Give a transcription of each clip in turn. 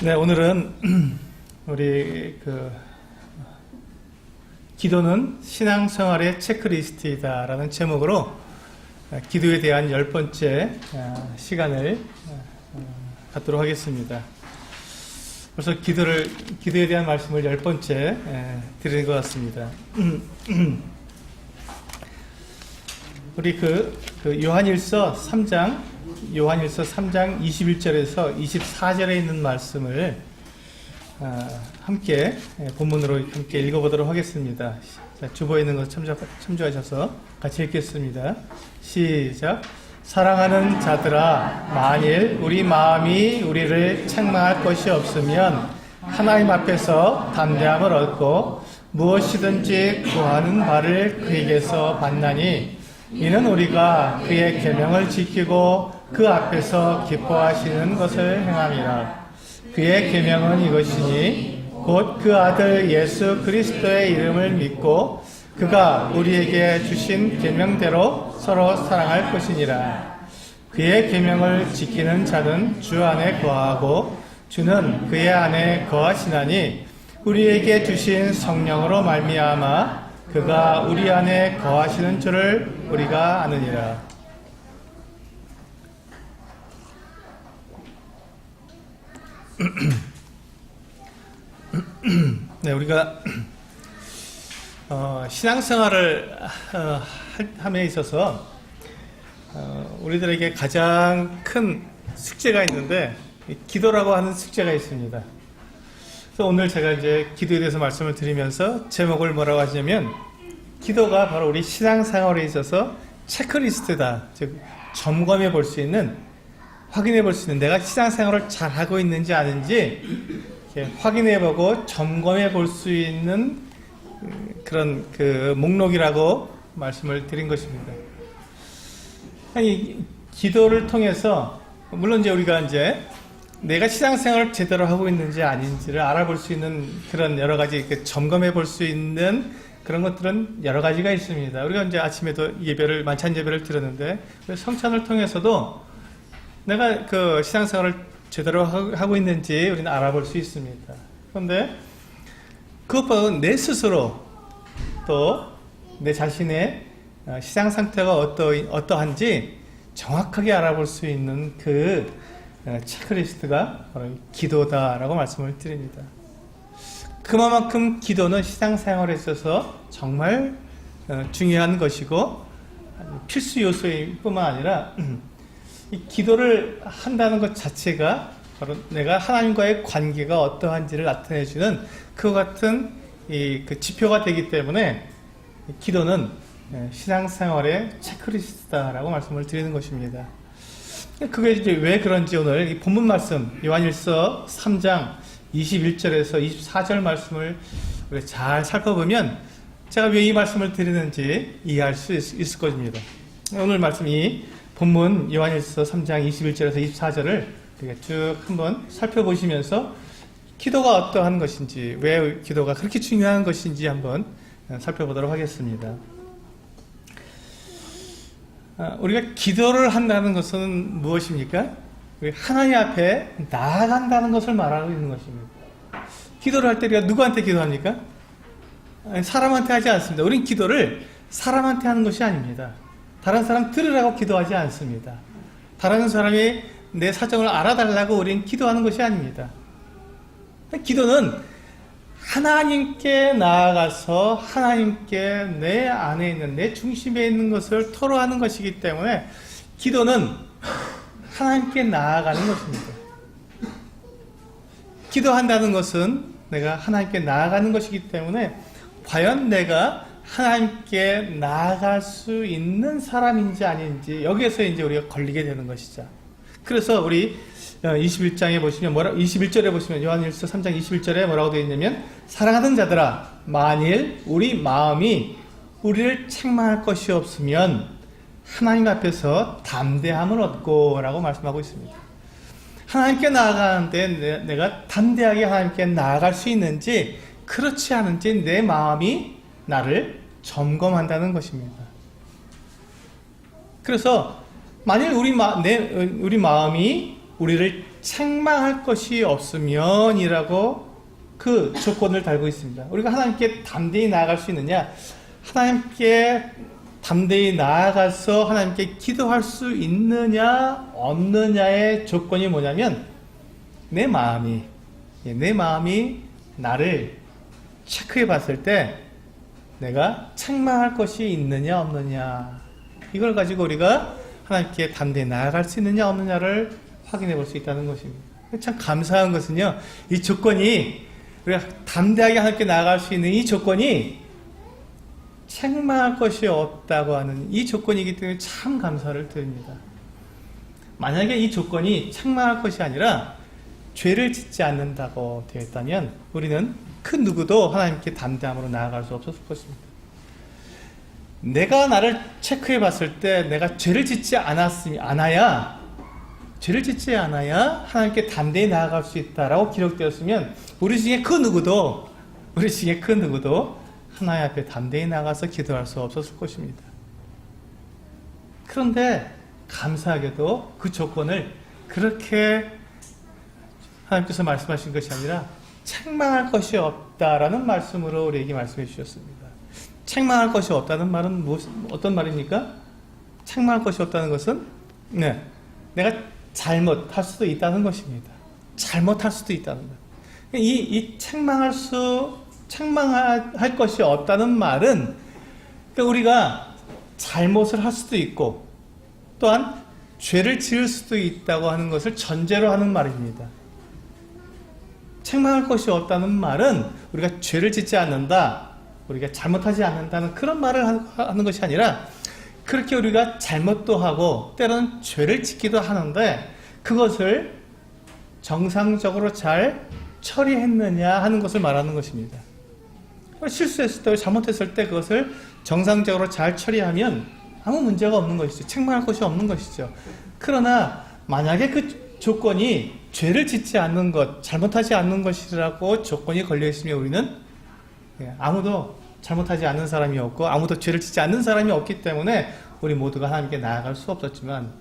네, 오늘은 우리 기도는 신앙생활의 체크리스트이다라는 제목으로 기도에 대한 10번째 시간을 갖도록 하겠습니다. 벌써 기도에 대한 말씀을 10번째 드리는 것 같습니다. 우리 요한일서 3장 21절에서 24절에 있는 말씀을 함께 본문으로 함께 읽어보도록 하겠습니다. 자, 주보에 있는 것 참조하셔서 같이 읽겠습니다. 시작. 사랑하는 자들아, 만일 우리 마음이 우리를 책망할 것이 없으면 하나님 앞에서 담대함을 얻고 무엇이든지 구하는 바를 그에게서 받나니 이는 우리가 그의 계명을 지키고 그 앞에서 기뻐하시는 것을 행함이라. 그의 계명은 이것이니 곧 그 아들 예수 그리스도의 이름을 믿고 그가 우리에게 주신 계명대로 서로 사랑할 것이니라. 그의 계명을 지키는 자는 주 안에 거하고 주는 그의 안에 거하시나니 우리에게 주신 성령으로 말미암아 그가 우리 안에 거하시는 줄을 우리가 아느니라. 네, 우리가 신앙생활을 함에 있어서 우리들에게 가장 큰 숙제가 있는데 기도라고 하는 숙제가 있습니다. 그래서 오늘 제가 이제 기도에 대해서 말씀을 드리면서 제목을 뭐라고 하시냐면 기도가 바로 우리 신앙생활에 있어서 체크리스트다. 즉 점검해 볼 수 있는, 확인해 볼 수 있는, 내가 신앙생활을 잘 하고 있는지 아닌지 확인해 보고 점검해 볼 수 있는 그런 목록이라고 말씀을 드린 것입니다. 아니, 기도를 통해서 물론 이제 우리가 이제 내가 신앙생활을 제대로 하고 있는지 아닌지를 알아볼 수 있는 그런 여러 가지 점검해 볼 수 있는 그런 것들은 여러 가지가 있습니다. 우리가 이제 아침에도 만찬 예배를 드렸는데 성찬을 통해서도 내가 신앙생활을 제대로 하고 있는지 우리는 알아볼 수 있습니다. 그런데 그것보다 내 스스로 또 내 자신의 신앙 상태가 어떠한지 정확하게 알아볼 수 있는 체크리스트가 바로 기도다라고 말씀을 드립니다. 그만큼 기도는 신앙생활에 있어서 정말 중요한 것이고 필수 요소일 뿐만 아니라 이 기도를 한다는 것 자체가 바로 내가 하나님과의 관계가 어떠한지를 나타내주는 그와 같은 지표가 되기 때문에 기도는 신앙생활의 체크리스트다라고 말씀을 드리는 것입니다. 그게 이제 왜 그런지 오늘 이 본문 말씀 요한일서 3장 21절에서 24절 말씀을 우리 잘 살펴보면 제가 왜 이 말씀을 드리는지 이해할 수 있을 것입니다. 오늘 말씀 이 본문 요한일서 3장 21절에서 24절을 쭉 한번 살펴보시면서 기도가 어떠한 것인지, 왜 기도가 그렇게 중요한 것인지 한번 살펴보도록 하겠습니다. 우리가 기도를 한다는 것은 무엇입니까? 하나님 앞에 나아간다는 것을 말하고 있는 것입니다. 기도를 할 때 우리가 누구한테 기도합니까? 사람한테 하지 않습니다. 우린 기도를 사람한테 하는 것이 아닙니다. 다른 사람 들으라고 기도하지 않습니다. 다른 사람이 내 사정을 알아달라고 우린 기도하는 것이 아닙니다. 기도는 하나님께 나아가서 하나님께 내 안에 있는, 내 중심에 있는 것을 토로하는 것이기 때문에 기도는 하나님께 나아가는 것입니다. 기도한다는 것은 내가 하나님께 나아가는 것이기 때문에 과연 내가 하나님께 나아갈 수 있는 사람인지 아닌지 여기에서 이제 우리가 걸리게 되는 것이죠. 그래서 우리 21절에 보시면 요한일서 3장 21절에 뭐라고 되어 있냐면 사랑하는 자들아, 만일 우리 마음이 우리를 책망할 것이 없으면 하나님 앞에서 담대함을 얻고 라고 말씀하고 있습니다. 하나님께 나아가는데 내가 담대하게 하나님께 나아갈 수 있는지 그렇지 않은지 내 마음이 나를 점검한다는 것입니다. 그래서 만일 우리 마음이 우리를 책망할 것이 없으면이라고 그 조건을 달고 있습니다. 우리가 하나님께 담대히 나아갈 수 있느냐? 하나님께 담대히 나아가서 하나님께 기도할 수 있느냐 없느냐의 조건이 뭐냐면 내 마음이 나를 체크해 봤을 때 내가 책망할 것이 있느냐 없느냐, 이걸 가지고 우리가 하나님께 담대히 나아갈 수 있느냐 없느냐를 확인해 볼 수 있다는 것입니다. 참 감사한 것은요, 이 조건이, 우리가 담대하게 하나님께 나아갈 수 있는 이 조건이 책망할 것이 없다고 하는 이 조건이기 때문에 참 감사를 드립니다. 만약에 이 조건이 책망할 것이 아니라 죄를 짓지 않는다고 되어 있다면 우리는 그 누구도 하나님께 담대함으로 나아갈 수 없었을 것입니다. 내가 나를 체크해 봤을 때 내가 죄를 짓지 않아야 하나님께 담대히 나아갈 수 있다라고 기록되었으면 우리 중에 그 누구도 하나님 앞에 담대히 나가서 기도할 수 없었을 것입니다. 그런데 감사하게도 그 조건을 그렇게 하나님께서 말씀하신 것이 아니라 책망할 것이 없다라는 말씀으로 우리에게 말씀해 주셨습니다. 책망할 것이 없다는 말은 어떤 말입니까? 책망할 것이 없다는 것은 내가 잘못할 수도 있다는 것입니다. 잘못할 수도 있다는 것. 이 책망할 것이 없다는 말은 우리가 잘못을 할 수도 있고 또한 죄를 지을 수도 있다고 하는 것을 전제로 하는 말입니다. 책망할 것이 없다는 말은 우리가 죄를 짓지 않는다, 우리가 잘못하지 않는다는 그런 말을 하는 것이 아니라 그렇게 우리가 잘못도 하고 때로는 죄를 짓기도 하는데 그것을 정상적으로 잘 처리했느냐 하는 것을 말하는 것입니다. 실수했을 때, 잘못했을 때 그것을 정상적으로 잘 처리하면 아무 문제가 없는 것이죠. 책망할 것이 없는 것이죠. 그러나 만약에 그 조건이 죄를 짓지 않는 것, 잘못하지 않는 것이라고 조건이 걸려있으면 우리는 아무도 잘못하지 않는 사람이 없고 아무도 죄를 짓지 않는 사람이 없기 때문에 우리 모두가 하나님께 나아갈 수 없었지만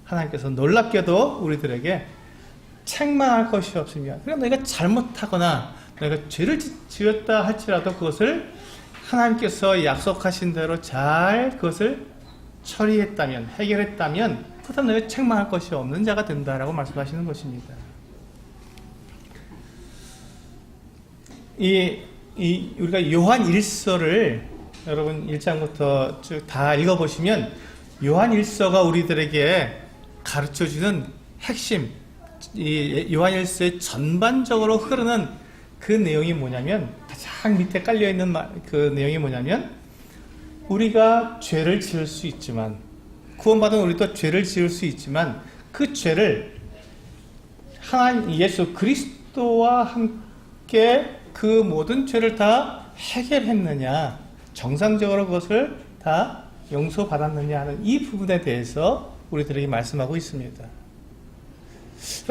하나님께서 놀랍게도 우리들에게 책망할 것이 없으면, 그러니까 내가 잘못하거나 내가 죄를 지었다 할지라도 그것을 하나님께서 약속하신 대로 잘 그것을 처리했다면, 해결했다면 그다음 내가 책망할 것이 없는 자가 된다라고 말씀하시는 것입니다. 우리가 요한 1서를 여러분 1장부터 쭉 다 읽어보시면 요한 1서가 우리들에게 가르쳐주는 핵심, 이 요한 1서의 전반적으로 흐르는 그 내용이 뭐냐면, 가장 밑에 깔려있는 그 내용이 뭐냐면, 우리가 죄를 지을 수 있지만, 구원받은 우리도 죄를 지을 수 있지만 그 죄를 하나님 예수 그리스도와 함께 그 모든 죄를 다 해결했느냐, 정상적으로 그것을 다 용서받았느냐 하는 이 부분에 대해서 우리들에게 말씀하고 있습니다.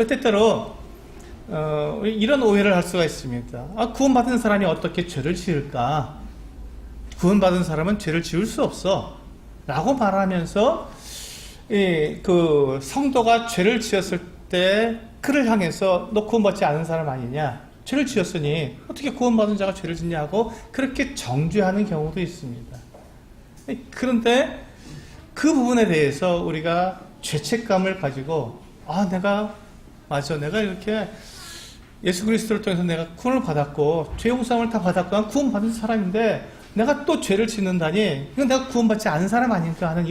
때때로 이런 오해를 할 수가 있습니다. 구원받은 사람이 어떻게 죄를 지을까? 구원받은 사람은 죄를 지을 수 없어 라고 말하면서 그 성도가 죄를 지었을 때 그를 향해서 너 구원받지 않은 사람 아니냐, 죄를 지었으니 어떻게 구원받은 자가 죄를 짓냐 하고 그렇게 정죄하는 경우도 있습니다. 그런데 그 부분에 대해서 우리가 죄책감을 가지고 내가 이렇게 예수 그리스도를 통해서 내가 구원을 받았고 죄 용서함을 다 받았고 구원받은 사람인데 내가 또 죄를 짓는다니 이건 내가 구원받지 않은 사람 아닌가 하는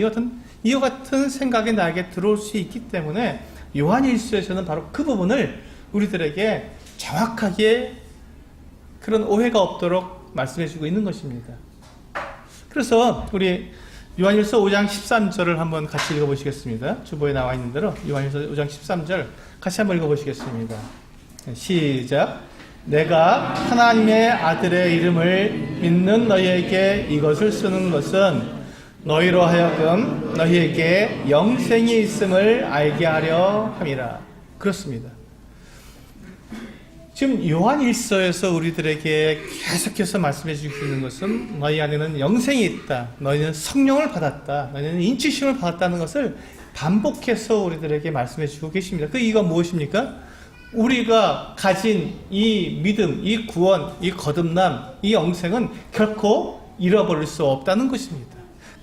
이와 같은 생각이 나에게 들어올 수 있기 때문에 요한 1서에서는 바로 그 부분을 우리들에게 정확하게 그런 오해가 없도록 말씀해 주고 있는 것입니다. 그래서 우리 요한 1서 5장 13절을 한번 같이 읽어보시겠습니다. 주보에 나와 있는 대로 요한 1서 5장 13절 같이 한번 읽어보시겠습니다. 시작. 내가 하나님의 아들의 이름을 믿는 너희에게 이것을 쓰는 것은 너희로 하여금 너희에게 영생이 있음을 알게 하려 함이라. 그렇습니다. 지금 요한 1서에서 우리들에게 계속해서 말씀해 주고 있는 것은 너희 안에는 영생이 있다, 너희는 성령을 받았다, 너희는 인치심을 받았다는 것을 반복해서 우리들에게 말씀해 주고 계십니다. 이거 무엇입니까? 우리가 가진 이 믿음, 이 구원, 이 거듭남, 이 영생은 결코 잃어버릴 수 없다는 것입니다.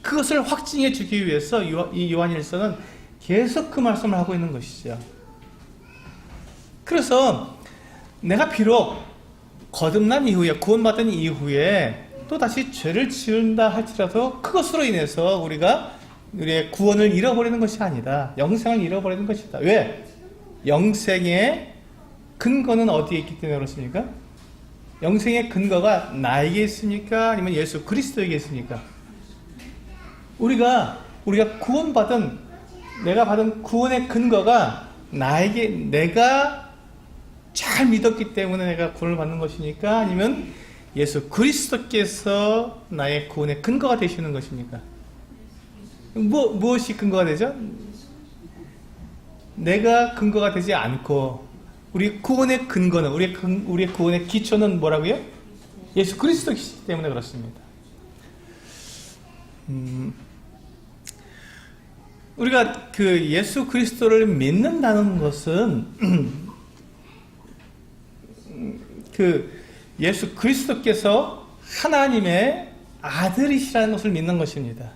그것을 확증해 주기 위해서 이 요한일서는 계속 그 말씀을 하고 있는 것이죠. 그래서 내가 비록 거듭난 이후에, 구원받은 이후에 또다시 죄를 지은다 할지라도 그것으로 인해서 우리의 구원을 잃어버리는 것이 아니다. 영생을 잃어버리는 것이다. 왜? 영생의 근거는 어디에 있기 때문에 그렇습니까? 영생의 근거가 나에게 있습니까? 아니면 예수 그리스도에게 있습니까? 우리가 내가 받은 구원의 근거가 내가 잘 믿었기 때문에 내가 구원을 받는 것이니까? 아니면 예수 그리스도께서 나의 구원의 근거가 되시는 것입니까? 무엇이 근거가 되죠? 내가 근거가 되지 않고 우리 구원의 근거는, 우리의 구원의 기초는 뭐라고요? 예수 그리스도이기 때문에 그렇습니다. 우리가 그 예수 그리스도를 믿는다는 것은 그 예수 그리스도께서 하나님의 아들이시라는 것을 믿는 것입니다.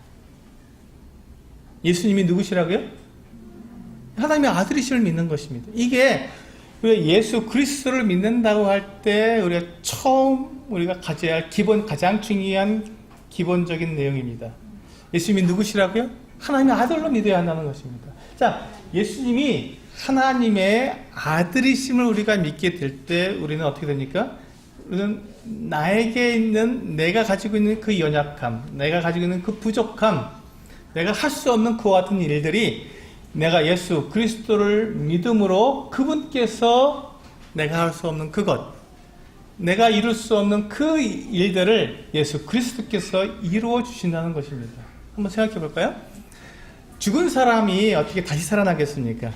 예수님이 누구시라고요? 하나님의 아들이시를 믿는 것입니다. 이게 예수 그리스도를 믿는다고 할 때 우리가 가져야 할 가장 중요한 기본적인 내용입니다. 예수님이 누구시라고요? 하나님의 아들로 믿어야 한다는 것입니다. 자, 예수님이 하나님의 아들이심을 우리가 믿게 될 때 우리는 어떻게 됩니까? 우리는 내가 가지고 있는 그 연약함, 내가 가지고 있는 그 부족함, 내가 할 수 없는 그와 같은 일들이 내가 예수 그리스도를 믿음으로 그분께서 내가 할 수 없는 그것, 내가 이룰 수 없는 그 일들을 예수 그리스도께서 이루어 주신다는 것입니다. 한번 생각해 볼까요? 죽은 사람이 어떻게 다시 살아나겠습니까?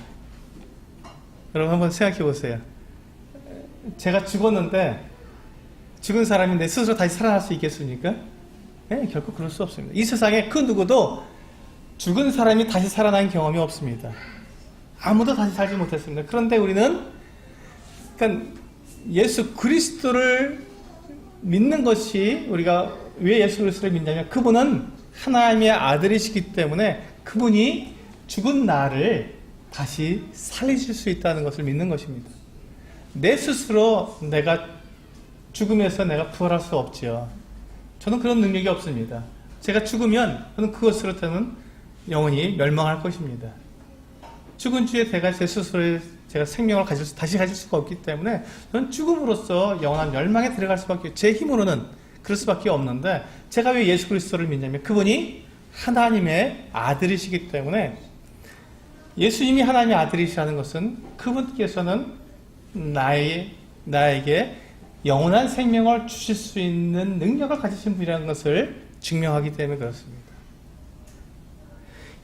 여러분 한번 생각해 보세요. 제가 죽었는데 죽은 사람이 내 스스로 다시 살아날 수 있겠습니까? 네, 결코 그럴 수 없습니다. 이 세상에 그 누구도 죽은 사람이 다시 살아난 경험이 없습니다. 아무도 다시 살지 못했습니다. 그런데 우리는 예수 그리스도를 믿는 것이, 우리가 왜 예수 그리스도를 믿냐면 그분은 하나님의 아들이시기 때문에 그분이 죽은 나를 다시 살리실 수 있다는 것을 믿는 것입니다. 내 스스로 내가 죽음에서 내가 부활할 수 없지요. 저는 그런 능력이 없습니다. 제가 죽으면 저는 그것으로부터는 영원히 멸망할 것입니다. 죽은 주에 제가 제 스스로의 제가 생명을 다시 가질 수가 없기 때문에 저는 죽음으로써 영원한 멸망에 들어갈 수밖에, 제 힘으로는 그럴 수밖에 없는데, 제가 왜 예수 그리스도를 믿냐면 그분이 하나님의 아들이시기 때문에, 예수님이 하나님의 아들이시라는 것은 그분께서는 나에게 영원한 생명을 주실 수 있는 능력을 가지신 분이라는 것을 증명하기 때문에 그렇습니다.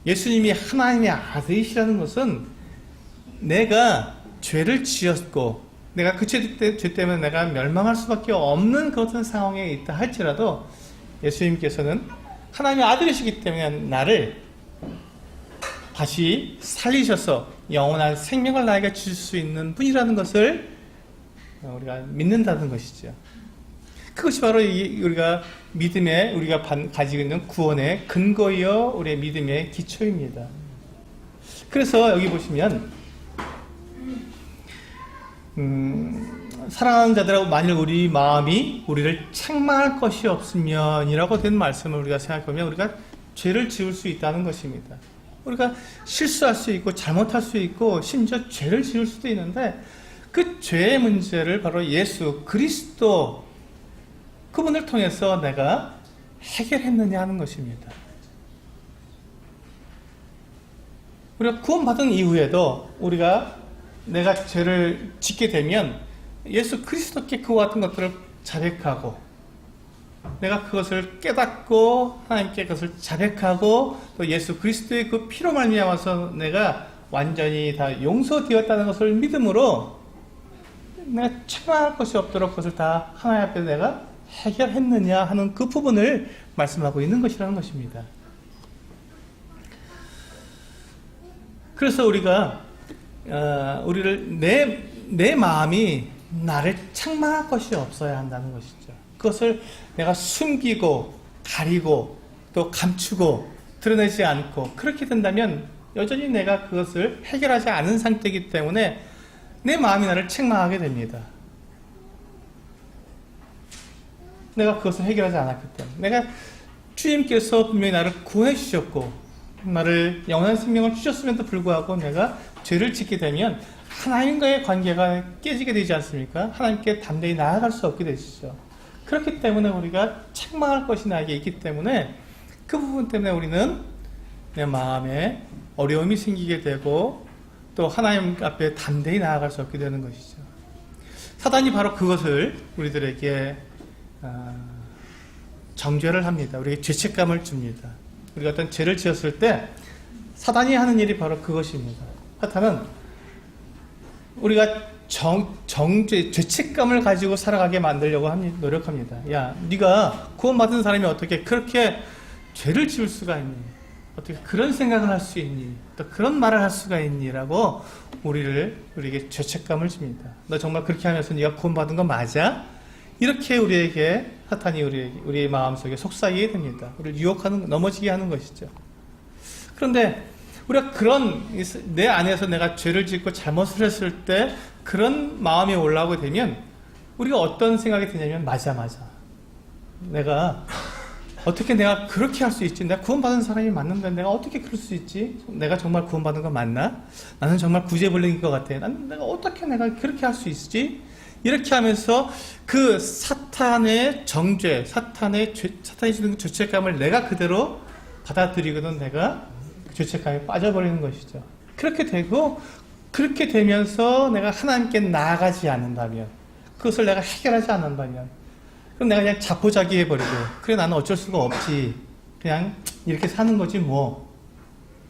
예수님이 하나님의 아들이시라는 것은 내가 죄를 지었고 내가 그 죄 때문에 내가 멸망할 수밖에 없는 그런 상황에 있다 할지라도 예수님께서는 하나님의 아들이시기 때문에 나를 다시 살리셔서 영원한 생명을 나에게 주실 수 있는 분이라는 것을 우리가 믿는다는 것이죠. 그것이 바로 우리가 가지고 있는 구원의 근거이요 우리의 믿음의 기초입니다. 그래서 여기 보시면 사랑하는 자들하고 만일 우리 마음이 우리를 책망할 것이 없으면이라고 된 말씀을 우리가 생각해보면 우리가 죄를 지을 수 있다는 것입니다. 우리가 실수할 수 있고 잘못할 수 있고 심지어 죄를 지을 수도 있는데 그 죄의 문제를 바로 예수 그리스도 그분을 통해서 내가 해결했느냐 하는 것입니다. 우리가 구원받은 이후에도 내가 죄를 짓게 되면 예수 그리스도께 그와 같은 것들을 자백하고 내가 그것을 깨닫고 하나님께 그것을 자백하고 또 예수 그리스도의 그 피로 말미암아서 내가 완전히 다 용서되었다는 것을 믿음으로 내가 책망할 것이 없도록 그것을 다 하나님 앞에 내가 해결했느냐 하는 그 부분을 말씀하고 있는 것이라는 것입니다. 그래서 우리가 내 마음이 나를 책망할 것이 없어야 한다는 것이죠. 그것을 내가 숨기고 가리고 또 감추고 드러내지 않고 그렇게 된다면 여전히 내가 그것을 해결하지 않은 상태이기 때문에 내 마음이 나를 책망하게 됩니다. 내가 그것을 해결하지 않았기 때문에. 내가 주님께서 분명히 나를 구원해 주셨고 나를 영원한 생명을 주셨음에도 불구하고 내가 죄를 짓게 되면 하나님과의 관계가 깨지게 되지 않습니까? 하나님께 담대히 나아갈 수 없게 되시죠. 그렇기 때문에 우리가 책망할 것이 나에게 있기 때문에 그 부분 때문에 우리는 내 마음에 어려움이 생기게 되고 또 하나님 앞에 담대히 나아갈 수 없게 되는 것이죠. 사단이 바로 그것을 우리들에게 정죄를 합니다. 우리에게 죄책감을 줍니다. 우리가 어떤 죄를 지었을 때 사단이 하는 일이 바로 그것입니다. 사탄은 우리가 죄책감을 가지고 살아가게 만들려고 노력합니다. 야, 네가 구원받은 사람이 어떻게 그렇게 죄를 지을 수가 있니? 어떻게 그런 생각을 할 수 있니? 또 그런 말을 할 수가 있니? 라고 우리에게 죄책감을 줍니다. 너 정말 그렇게 하면서 네가 구원받은 거 맞아? 이렇게 우리에게 사탄이 우리의 마음속에 속삭이게 됩니다. 우리를 유혹하는, 넘어지게 하는 것이죠. 그런데 우리가 그런 내 안에서 내가 죄를 짓고 잘못을 했을 때 그런 마음이 올라오게 되면 우리가 어떤 생각이 드냐면 맞아. 내가 어떻게 내가 그렇게 할 수 있지? 내가 구원받은 사람이 맞는데 내가 어떻게 그럴 수 있지? 내가 정말 구원받은 거 맞나? 나는 정말 구제불능인 것 같아. 내가 어떻게 내가 그렇게 할 수 있지? 이렇게 하면서 그 사탄의 정죄, 사탄이 주는 죄책감을 내가 그대로 받아들이거든 내가 죄책감에 빠져버리는 것이죠. 그렇게 되고 그렇게 되면서 내가 하나님께 나아가지 않는다면 그것을 내가 해결하지 않는다면 그럼 내가 그냥 자포자기해버리고 그래 나는 어쩔 수가 없지 그냥 이렇게 사는 거지 뭐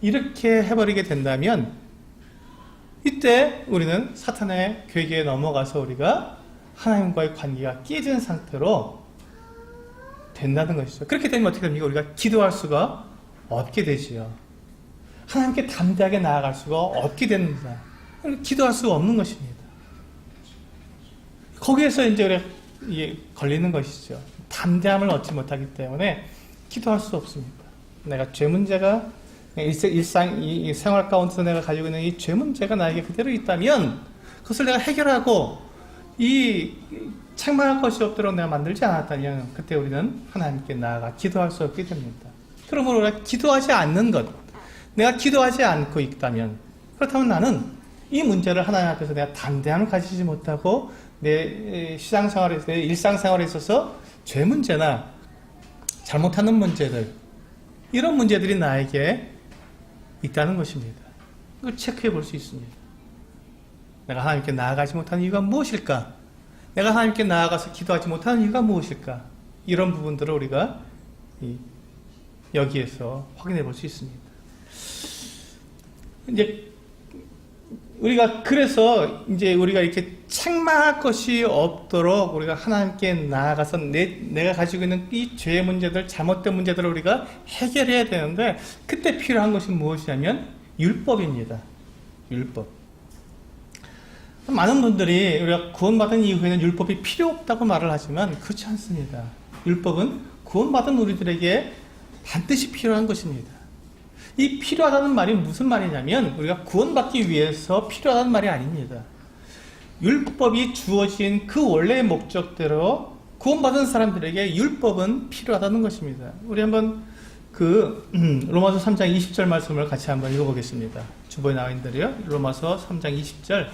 이렇게 해버리게 된다면 이때 우리는 사탄의 괴계에 넘어가서 우리가 하나님과의 관계가 깨진 상태로 된다는 것이죠. 그렇게 되면 어떻게 됩니까? 우리가 기도할 수가 없게 되지요. 하나님께 담대하게 나아갈 수가 없게 됩니다. 기도할 수가 없는 것입니다. 거기에서 이제 걸리는 것이죠. 담대함을 얻지 못하기 때문에 기도할 수 없습니다. 내가 죄 문제가 일상 이 생활 가운데서 내가 가지고 있는 이 죄 문제가 나에게 그대로 있다면 그것을 내가 해결하고 이 책망할 것이 없도록 내가 만들지 않았다면 그때 우리는 하나님께 나아가 기도할 수 없게 됩니다. 그러므로 우리가 기도하지 않는 것, 내가 기도하지 않고 있다면 그렇다면 나는 이 문제를 하나님 앞에서 내가 담대함을 가지지 못하고 내 시장생활에서 내 일상생활에 있어서 죄 문제나 잘못하는 문제들 이런 문제들이 나에게 있다는 것입니다. 이걸 체크해 볼 수 있습니다. 내가 하나님께 나아가지 못하는 이유가 무엇일까? 내가 하나님께 나아가서 기도하지 못하는 이유가 무엇일까? 이런 부분들을 우리가 여기에서 확인해 볼 수 있습니다. 이제 우리가 그래서 이제 우리가 이렇게 책망할 것이 없도록 우리가 하나님께 나아가서 내가 가지고 있는 이 죄의 문제들, 잘못된 문제들을 우리가 해결해야 되는데 그때 필요한 것이 무엇이냐면 율법입니다. 율법. 많은 분들이 우리가 구원받은 이후에는 율법이 필요 없다고 말을 하지만 그렇지 않습니다. 율법은 구원받은 우리들에게 반드시 필요한 것입니다. 이 필요하다는 말이 무슨 말이냐면 우리가 구원받기 위해서 필요하다는 말이 아닙니다. 율법이 주어진 그 원래의 목적대로 구원받은 사람들에게 율법은 필요하다는 것입니다. 우리 한번 로마서 3장 20절 말씀을 같이 한번 읽어보겠습니다. 주보에 나와 있는데요. 로마서 3장 20절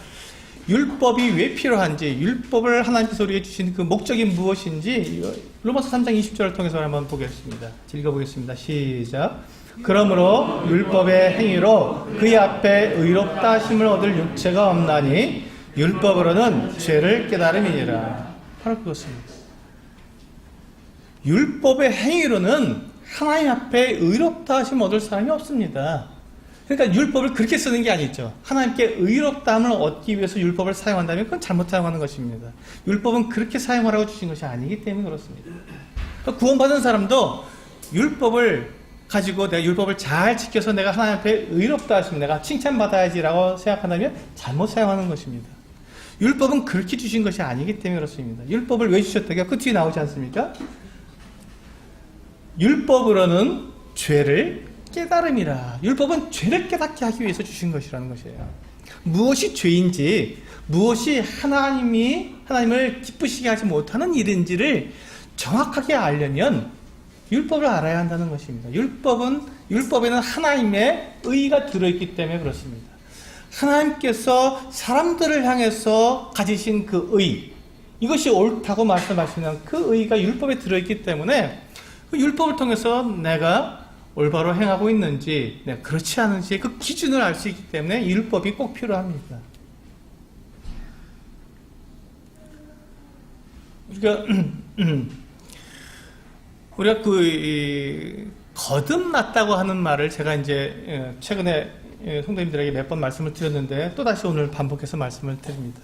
율법이 왜 필요한지 율법을 하나님께서 우리에게 주신 그 목적이 무엇인지 로마서 3장 20절을 통해서 한번 보겠습니다. 읽어보겠습니다. 시작. 그러므로 율법의 행위로 그의 앞에 의롭다 하심을 얻을 육체가 없나니 율법으로는 죄를 깨달음이니라. 바로 그것입니다. 율법의 행위로는 하나님 앞에 의롭다 하심을 얻을 사람이 없습니다. 그러니까 율법을 그렇게 쓰는 게 아니죠. 하나님께 의롭다함을 얻기 위해서 율법을 사용한다면 그건 잘못 사용하는 것입니다. 율법은 그렇게 사용하라고 주신 것이 아니기 때문에 그렇습니다. 그러니까 구원받은 사람도 율법을 가지고 내가 율법을 잘 지켜서 내가 하나님 앞에 의롭다 하시면 내가 칭찬받아야지라고 생각한다면 잘못 사용하는 것입니다. 율법은 그렇게 주신 것이 아니기 때문에 그렇습니다. 율법을 왜 주셨다고요? 그 뒤에 나오지 않습니까? 율법으로는 죄를 깨달음이라. 율법은 죄를 깨닫게 하기 위해서 주신 것이라는 것이에요. 무엇이 죄인지, 무엇이 하나님을 기쁘시게 하지 못하는 일인지를 정확하게 알려면 율법을 알아야 한다는 것입니다. 율법에는 하나님의 의가 들어있기 때문에 그렇습니다. 하나님께서 사람들을 향해서 가지신 그 의, 이것이 옳다고 말씀하시는 그 의가 율법에 들어있기 때문에 그 율법을 통해서 내가 올바로 행하고 있는지, 그렇지 않은지 그 기준을 알 수 있기 때문에 율법이 꼭 필요합니다. 우리가 거듭났다고 하는 말을 제가 이제 최근에 성도님들에게 몇 번 말씀을 드렸는데 또다시 오늘 반복해서 말씀을 드립니다.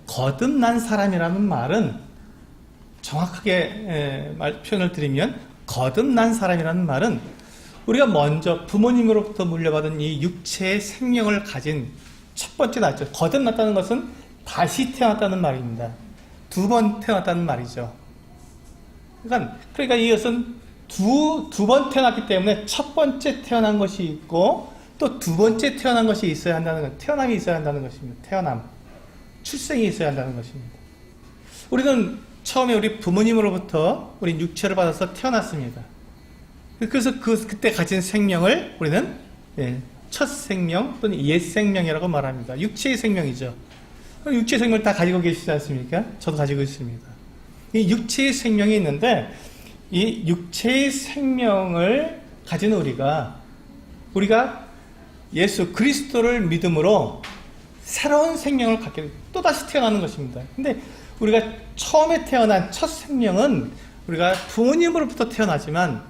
거듭난 사람이라는 말은 정확하게 표현을 드리면, 거듭난 사람이라는 말은 우리가 먼저 부모님으로부터 물려받은 이 육체의 생명을 가진 첫 번째 나죠. 거듭났다는 것은 다시 태어났다는 말입니다. 두 번 태어났다는 말이죠. 그러니까 이것은 두 번 태어났기 때문에 첫 번째 태어난 것이 있고 또 두 번째 태어난 것이 있어야 한다는 것, 태어남이 있어야 한다는 것입니다. 태어남, 출생이 있어야 한다는 것입니다. 우리는 처음에 우리 부모님으로부터 우리 육체를 받아서 태어났습니다. 그래서 그때 가진 생명을 우리는 첫 생명 또는 옛 생명이라고 말합니다. 육체의 생명이죠. 육체의 생명을 다 가지고 계시지 않습니까? 저도 가지고 있습니다. 이 육체의 생명이 있는데 이 육체의 생명을 가진 우리가 예수 그리스도를 믿음으로 새로운 생명을 갖게 됩니다. 또다시 태어나는 것입니다. 근데 우리가 처음에 태어난 첫 생명은 우리가 부모님으로부터 태어나지만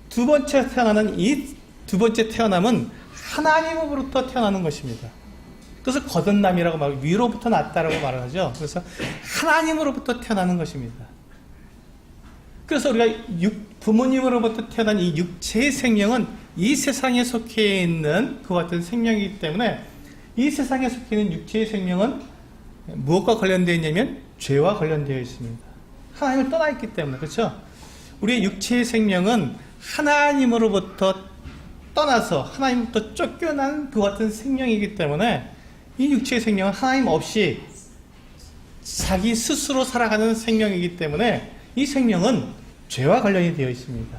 두 번째 태어나는 이 두 번째 태어남은 하나님으로부터 태어나는 것입니다. 그래서 거듭남이라고 말하고 위로부터 났다라고 말을 하죠. 그래서 하나님으로부터 태어나는 것입니다. 그래서 우리가 부모님으로부터 태어난 이 육체의 생명은 이 세상에 속해 있는 그와 같은 생명이기 때문에 이 세상에 속해 있는 육체의 생명은 무엇과 관련되어 있냐면 죄와 관련되어 있습니다. 하나님을 떠나 있기 때문에. 그렇죠? 우리의 육체의 생명은 하나님으로부터 떠나서 하나님부터 쫓겨난 그와 같은 생명이기 때문에 이 육체의 생명은 하나님 없이 자기 스스로 살아가는 생명이기 때문에 이 생명은 죄와 관련이 되어 있습니다.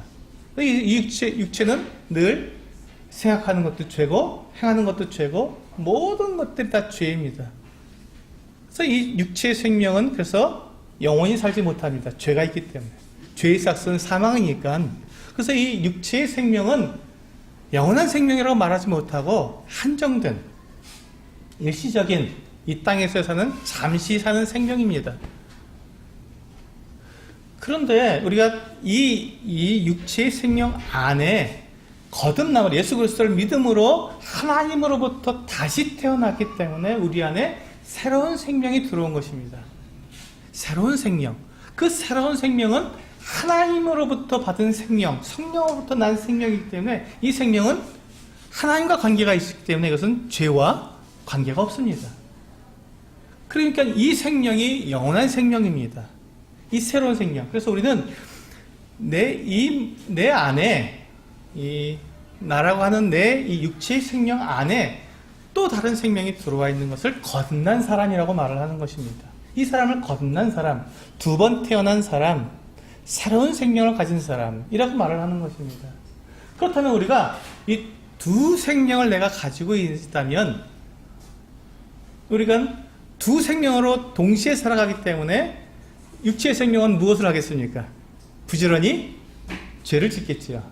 이 육체는 늘 생각하는 것도 죄고 행하는 것도 죄고 모든 것들이 다 죄입니다. 그래서 이 육체의 생명은 그래서 영원히 살지 못합니다. 죄가 있기 때문에. 죄의 삭은 사망이니까. 그래서 이 육체의 생명은 영원한 생명이라고 말하지 못하고 한정된 일시적인 이 땅에서 사는 잠시 사는 생명입니다. 그런데 우리가 이 육체의 생명 안에 거듭남을 예수 그리스도를 믿음으로 하나님으로부터 다시 태어났기 때문에 우리 안에 새로운 생명이 들어온 것입니다. 새로운 생명. 그 새로운 생명은 하나님으로부터 받은 생명, 성령으로부터 난 생명이기 때문에 이 생명은 하나님과 관계가 있기 때문에 이것은 죄와 관계가 없습니다. 그러니까 이 생명이 영원한 생명입니다. 이 새로운 생명. 그래서 우리는 내 안에 나라고 하는 내 이 육체의 생명 안에 또 다른 생명이 들어와 있는 것을 거듭난 사람이라고 말을 하는 것입니다. 이 사람을 거듭난 사람, 두 번 태어난 사람, 새로운 생명을 가진 사람이라고 말을 하는 것입니다. 그렇다면 우리가 이 두 생명을 내가 가지고 있다면 우리가 두 생명으로 동시에 살아가기 때문에 육체의 생명은 무엇을 하겠습니까? 부지런히 죄를 짓겠지요.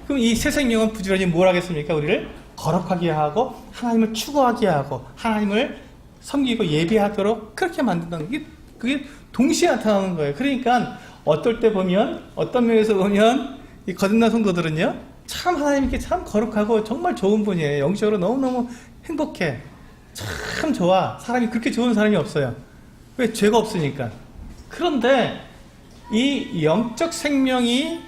그럼 이 새 생명은 부지런히 뭘 하겠습니까? 우리를 거룩하게 하고 하나님을 추구하게 하고 하나님을 섬기고 예배하도록 그렇게 만든다는 게 그게 동시에 나타나는 거예요. 그러니까 어떨 때 보면 어떤 면에서 보면 이 거듭난 성도들은요 참 하나님께 참 거룩하고 정말 좋은 분이에요. 영적으로 너무너무 행복해. 참 좋아. 사람이 그렇게 좋은 사람이 없어요. 왜? 죄가 없으니까. 그런데 이 영적 생명이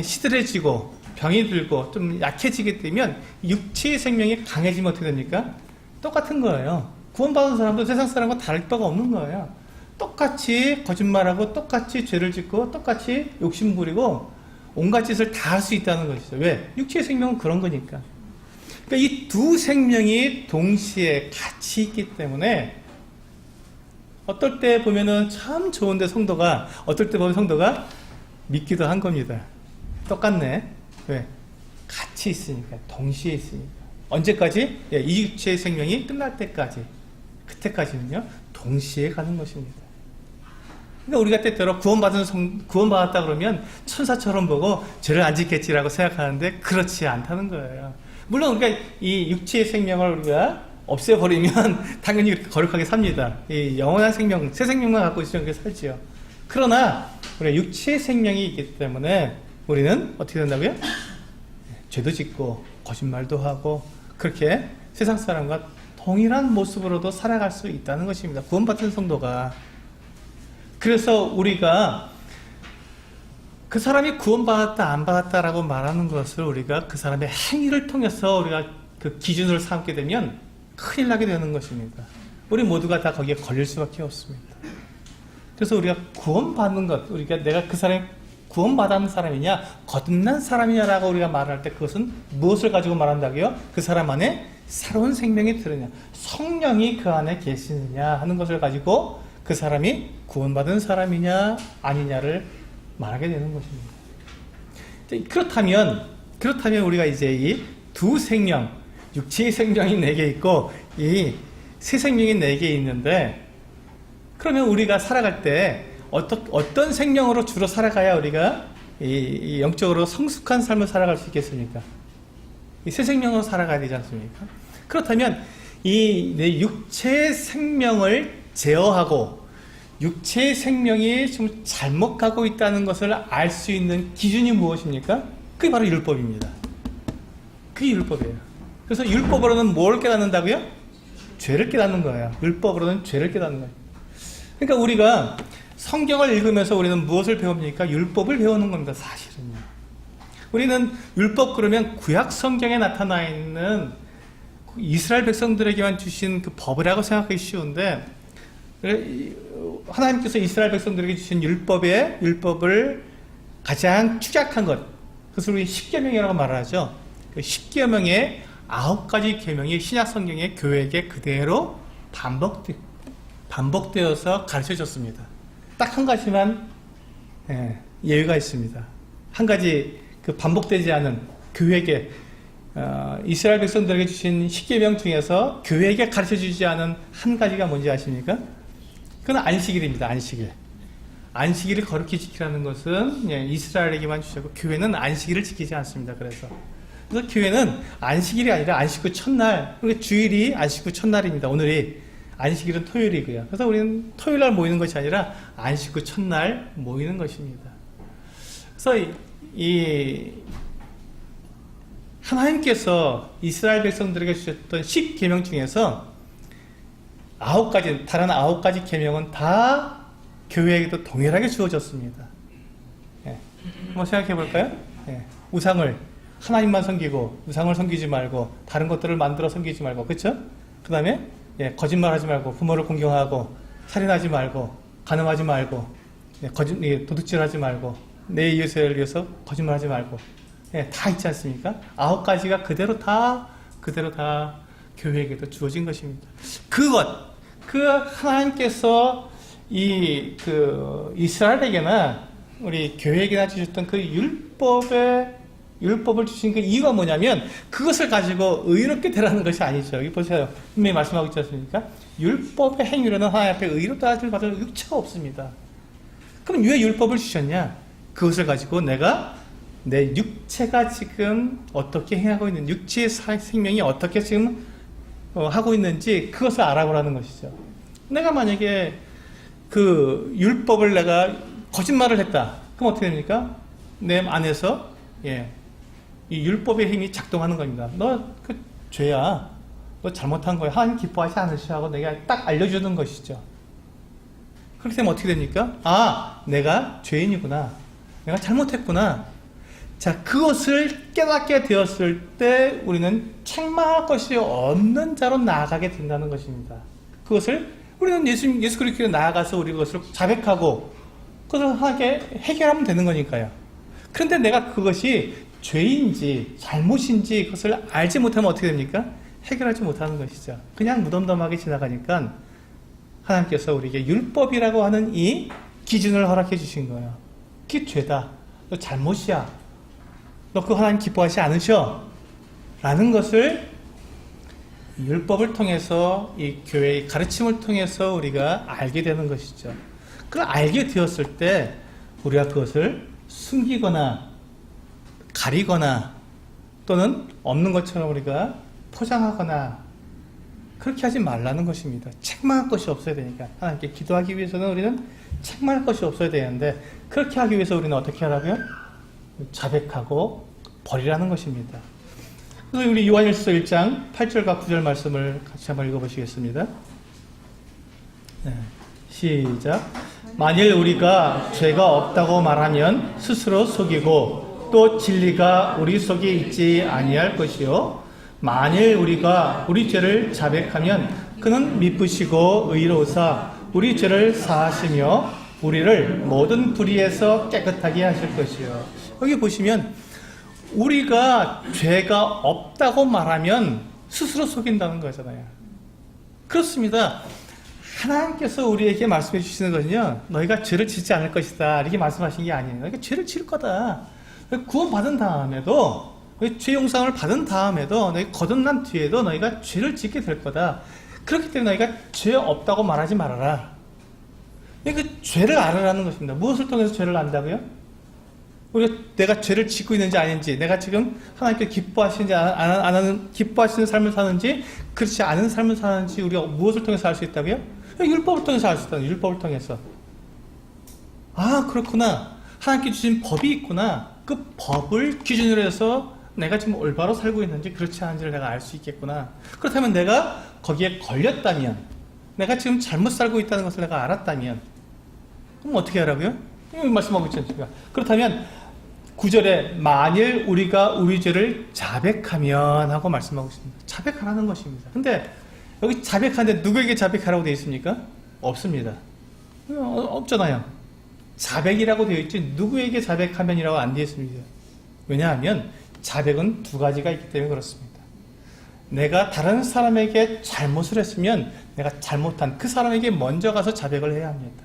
시들해지고 병이 들고 좀 약해지게 되면 육체의 생명이 강해지면 어떻게 됩니까? 똑같은 거예요. 구원받은 사람도 세상 사람과 다를 바가 없는 거예요. 똑같이 거짓말하고 똑같이 죄를 짓고 똑같이 욕심 부리고 온갖 짓을 다 할 수 있다는 것이죠. 왜? 육체의 생명은 그런 거니까. 그러니까 이 두 생명이 동시에 같이 있기 때문에 어떨 때 보면은 참 좋은데 성도가, 어떨 때 보면 성도가 믿기도 한 겁니다. 똑같네. 왜? 같이 있으니까, 동시에 있으니까. 언제까지? 예, 이 육체의 생명이 끝날 때까지. 그때까지는요, 동시에 가는 것입니다. 그러니까 우리가 때때로 구원받았다 그러면 천사처럼 보고 죄를 안 짓겠지라고 생각하는데 그렇지 않다는 거예요. 물론 그러니까 이 육체의 생명을 우리가 없애버리면 당연히 이렇게 거룩하게 삽니다. 이 영원한 생명, 새 생명만 갖고 있으면 그렇게 살지요. 그러나 우리 육체의 생명이 있기 때문에 우리는 어떻게 된다고요? 죄도 짓고 거짓말도 하고 그렇게 세상 사람과 동일한 모습으로도 살아갈 수 있다는 것입니다. 구원받은 성도가. 그래서 우리가 그 사람이 구원받았다 안 받았다라고 말하는 것을 우리가 그 사람의 행위를 통해서 우리가 그 기준으로 삼게 되면 큰일 나게 되는 것입니다. 우리 모두가 다 거기에 걸릴 수밖에 없습니다. 그래서 우리가 구원받는 것, 우리가 내가 그 사람이 구원받은 사람이냐 거듭난 사람이냐라고 우리가 말할 때 그것은 무엇을 가지고 말한다고요? 그 사람 안에 새로운 생명이 들으냐, 성령이 그 안에 계시느냐 하는 것을 가지고 그 사람이 구원받은 사람이냐 아니냐를 말하게 되는 것입니다. 그렇다면 우리가 이제 이 두 생명, 육체의 생명이 내게 있고 이 새 생명이 내게 있는데, 그러면 우리가 살아갈 때 어떤 생명으로 주로 살아가야 우리가 이 영적으로 성숙한 삶을 살아갈 수 있겠습니까? 이 새 생명으로 살아가야 되지 않습니까? 그렇다면 이 내 육체의 생명을 제어하고 육체의 생명이 좀 잘못 가고 있다는 것을 알 수 있는 기준이 무엇입니까? 그게 바로 율법입니다. 그게 율법이에요. 그래서 율법으로는 뭘 깨닫는다고요? 죄를 깨닫는 거예요. 율법으로는 죄를 깨닫는 거예요. 그러니까 우리가 성경을 읽으면서 우리는 무엇을 배웁니까? 율법을 배우는 겁니다. 사실은요. 우리는 율법 그러면 구약 성경에 나타나 있는 이스라엘 백성들에게만 주신 그 법이라고 생각하기 쉬운데, 하나님께서 이스라엘 백성들에게 주신 율법을 가장 축약한 것, 그것을 우리 십계명이라고 말하죠. 그 십계명의 9가지 계명이 신약 성경의 교회에게 그대로 반복되어서 가르쳐졌습니다. 딱 한 가지만 예외가 있습니다. 한 가지 그 반복되지 않은 교회에게 이스라엘 백성들에게 주신 십계명 중에서 교회에게 가르쳐주지 않은 한 가지가 뭔지 아십니까? 그건 안식일입니다. 안식일을 거룩히 지키라는 것은 이스라엘에게만 주셨고 교회는 안식일을 지키지 않습니다. 그래서 교회는 안식일이 아니라 안식 후 첫날, 그러니까 주일이 안식 후 첫날입니다. 오늘이 안식일은 토요일이고요. 그래서 우리는 토요일날 모이는 것이 아니라 안식 후 첫날 모이는 것입니다. 그래서 하나님께서 이스라엘 백성들에게 주셨던 10계명 중에서 다른 9가지 계명은 다 교회에게도 동일하게 주어졌습니다. 한번 생각해 볼까요? 우상을 하나님만 섬기고, 우상을 섬기지 말고, 다른 것들을 만들어 섬기지 말고, 그쵸? 그 다음에, 거짓말하지 말고, 부모를 공경하고, 살인하지 말고, 간음하지 말고, 도둑질하지 말고, 내 이웃을 위해서 거짓말하지 말고, 다 있지 않습니까? 9가지가 그대로 다 교회에게도 주어진 것입니다. 그 하나님께서 이스라엘에게나 우리 교회에게나 주셨던 그 율법을 주신 그 이유가 뭐냐면 그것을 가지고 의롭게 되라는 것이 아니죠. 여기 보세요. 분명히 말씀하고 있지 않습니까? 율법의 행위로는 하나님 앞에 의롭다 받을 육체가 없습니다. 그럼 왜 율법을 주셨냐? 그것을 가지고 내가 내 육체가 지금 어떻게 행하고 있는지, 육체의 생명이 어떻게 지금 하고 있는지 그것을 알아보라는 것이죠. 내가 만약에 그 율법을 내가 거짓말을 했다. 그럼 어떻게 됩니까? 내 안에서 이 율법의 힘이 작동하는 겁니다. 너 그 죄야. 너 잘못한 거야. 하나님 기뻐하지 않으시라고 내가 딱 알려주는 것이죠. 그렇게 되면 어떻게 됩니까? 내가 죄인이구나. 내가 잘못했구나. 자, 그것을 깨닫게 되었을 때 우리는 책망할 것이 없는 자로 나아가게 된다는 것입니다. 그것을 우리는 예수 그리스도로 나아가서 우리 그것을 자백하고 그것을 하나님께 해결하면 되는 거니까요. 그런데 내가 그것이 죄인지 잘못인지 그것을 알지 못하면 어떻게 됩니까? 해결하지 못하는 것이죠. 그냥 무덤덤하게 지나가니까 하나님께서 우리에게 율법이라고 하는 이 기준을 허락해 주신 거예요. 그게 죄다. 너 잘못이야. 너 그거 하나님 기뻐하지 않으셔. 라는 것을 율법을 통해서 이 교회의 가르침을 통해서 우리가 알게 되는 것이죠. 그걸 알게 되었을 때 우리가 그것을 숨기거나 가리거나 또는 없는 것처럼 우리가 포장하거나 그렇게 하지 말라는 것입니다. 책망할 것이 없어야 되니까. 하나님께 기도하기 위해서는 우리는 책망할 것이 없어야 되는데 그렇게 하기 위해서 우리는 어떻게 하라고요? 자백하고 버리라는 것입니다. 그래서 우리 요한일서 1장 8절과 9절 말씀을 같이 한번 읽어보시겠습니다. 네, 시작. 만일 우리가 죄가 없다고 말하면 스스로 속이고 또 진리가 우리 속에 있지 아니할 것이요 만일 우리가 우리 죄를 자백하면 그는 미쁘시고 의로우사 우리 죄를 사하시며 우리를 모든 불의에서 깨끗하게 하실 것이요. 여기 보시면 우리가 죄가 없다고 말하면 스스로 속인다는 거잖아요. 그렇습니다. 하나님께서 우리에게 말씀해 주시는 것은요, 너희가 죄를 짓지 않을 것이다 이렇게 말씀하신 게 아니에요. 너희가 죄를 지을 거다. 구원 받은 다음에도 죄 용서를 받은 다음에도 너희 거듭난 뒤에도 너희가 죄를 짓게 될 거다. 그렇기 때문에 너희가 죄 없다고 말하지 말아라. 그 죄를 알으라는 것입니다. 무엇을 통해서 죄를 안다고요? 우리가 내가 죄를 짓고 있는지 아닌지, 내가 지금 하나님께 기뻐하시는지 안 하는, 기뻐하시는 삶을 사는지 그렇지 않은 삶을 사는지 우리가 무엇을 통해서 알 수 있다고요? 율법을 통해서 알 수 있다는 율법을 통해서. 아, 그렇구나. 하나님께 주신 법이 있구나. 그 법을 기준으로 해서 내가 지금 올바로 살고 있는지 그렇지 않은지를 내가 알 수 있겠구나. 그렇다면 내가 거기에 걸렸다면, 내가 지금 잘못 살고 있다는 것을 내가 알았다면, 그럼 어떻게 하라고요? 말씀하고 있지 않습니까? 그렇다면 9절에 만일 우리가 우리 죄를 자백하면 하고 말씀하고 있습니다. 자백하라는 것입니다. 근데 여기 자백하는데 누구에게 자백하라고 되어 있습니까? 없습니다. 없잖아요. 자백이라고 되어 있지 누구에게 자백하면이라고 안 되어 있습니다. 왜냐하면 자백은 두 가지가 있기 때문에 그렇습니다. 내가 다른 사람에게 잘못을 했으면 내가 잘못한 그 사람에게 먼저 가서 자백을 해야 합니다.